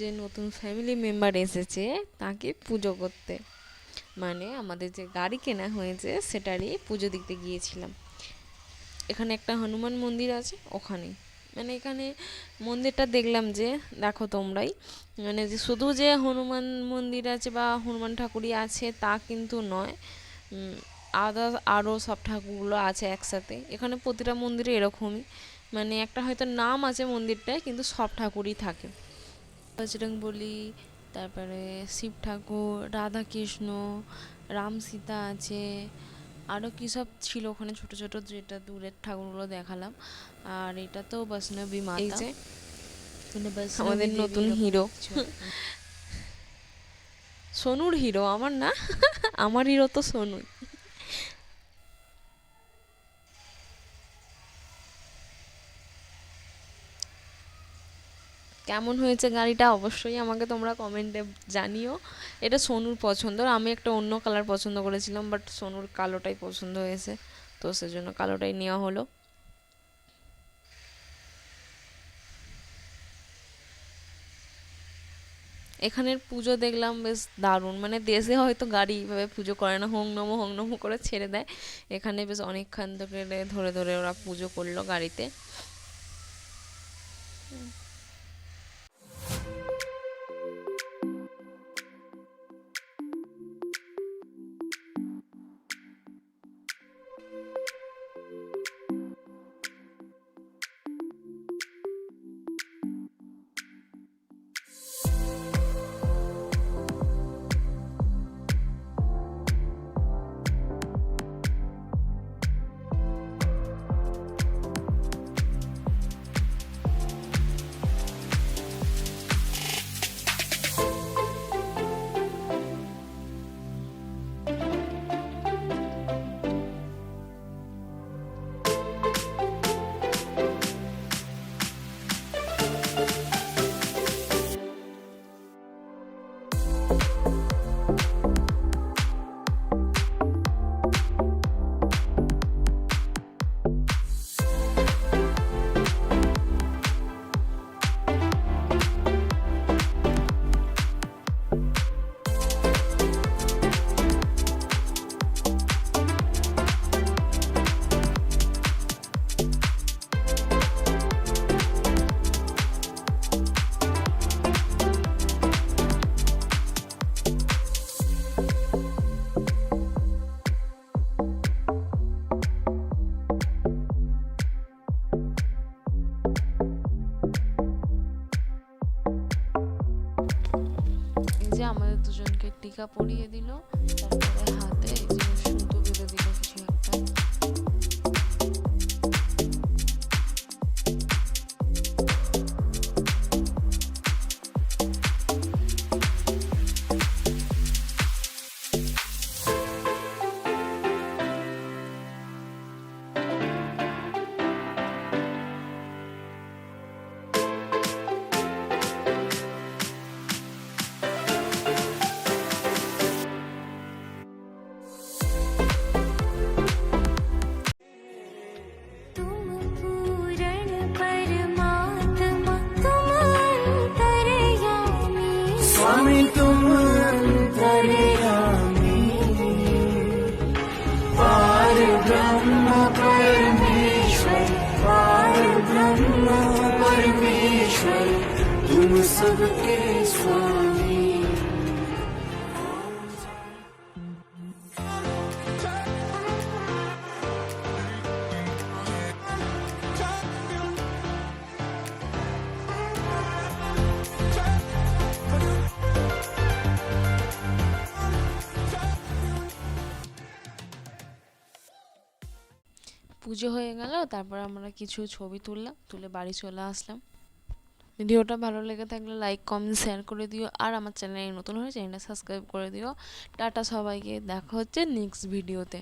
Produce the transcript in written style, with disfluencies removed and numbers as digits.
যে নতুন family member এসেছে তাকে পুজো করতে, মানে আমাদের যে গাড়ি কেনা হয়েছে সেটারই পুজো দিতে গিয়েছিলাম। এখানে একটা হনুমান মন্দির আছে, ওখানে মানে এখানে মন্দিরটা দেখলাম যে, দেখো তোমরাই, মানে যে শুধু যে হনুমান মন্দির আছে বা হনুমান ঠাকুরই আছে তা কিন্তু নয়, আদার্স আরও সব ঠাকুরগুলো আছে একসাথে। এখানে প্রতিটা মন্দিরে এরকমই, মানে একটা হয়তো নাম আছে মন্দিরটায় কিন্তু সব ঠাকুরই থাকে। বজরংবলী, তারপরে শিব ঠাকুর, রাধা কৃষ্ণ, রাম সীতা আছে, আরও কী সব ছিল ওখানে ছোট ছোট, যেটা দূরের ঠাকুরগুলো দেখালাম। আর এটা তো বৈষ্ণবী মাতা, এই যে আমাদের নতুন হিরো, সোনুর হিরো, আমার না আমার হিরো তো সোনুই। কেমন হয়েছে গাড়িটা অবশ্যই আমাকে তোমরা কমেন্টে জানিও। এটা সোনুর পছন্দ, আমি একটা অন্য কালার পছন্দ করেছিলাম, বাট সোনুর কালোটাই পছন্দ হয়েছে, তো সেজন্য কালোটাই নেওয়া হলো। এখানের পুজো দেখলাম বেশ দারুণ, মানে দেশে হয়তো গাড়ি এইভাবে পুজো করে না, হোং নমো করে ছেড়ে দেয়। এখানে বেশ অনেকক্ষণ ধরে ধরে ওরা পুজো করলো গাড়িতে। যে আমাদের দুজনকে টিকা পরিয়ে দিল, তারপরে হাতে এই যে সুতো বেঁধে দিল কিছু একটা। स्वामी तुम अंतर्यामी, पार ब्रह्म परमेश्वर, पार ब्रह्म परमेश्वर, तुम सबके स्वामी। পুজো হয়ে গেল, তারপর আমরা কিছু ছবি তুললাম, তুলে বাড়ি চলে আসলাম। ভিডিওটা ভালো লেগে থাকলে লাইক কমেন্ট শেয়ার করে দিও, আর আমার চ্যানেলে নতুন হলে চ্যানেলটা সাবস্ক্রাইব করে দিও। টাটা সবাইকে, দেখা হচ্ছে নেক্সট ভিডিওতে।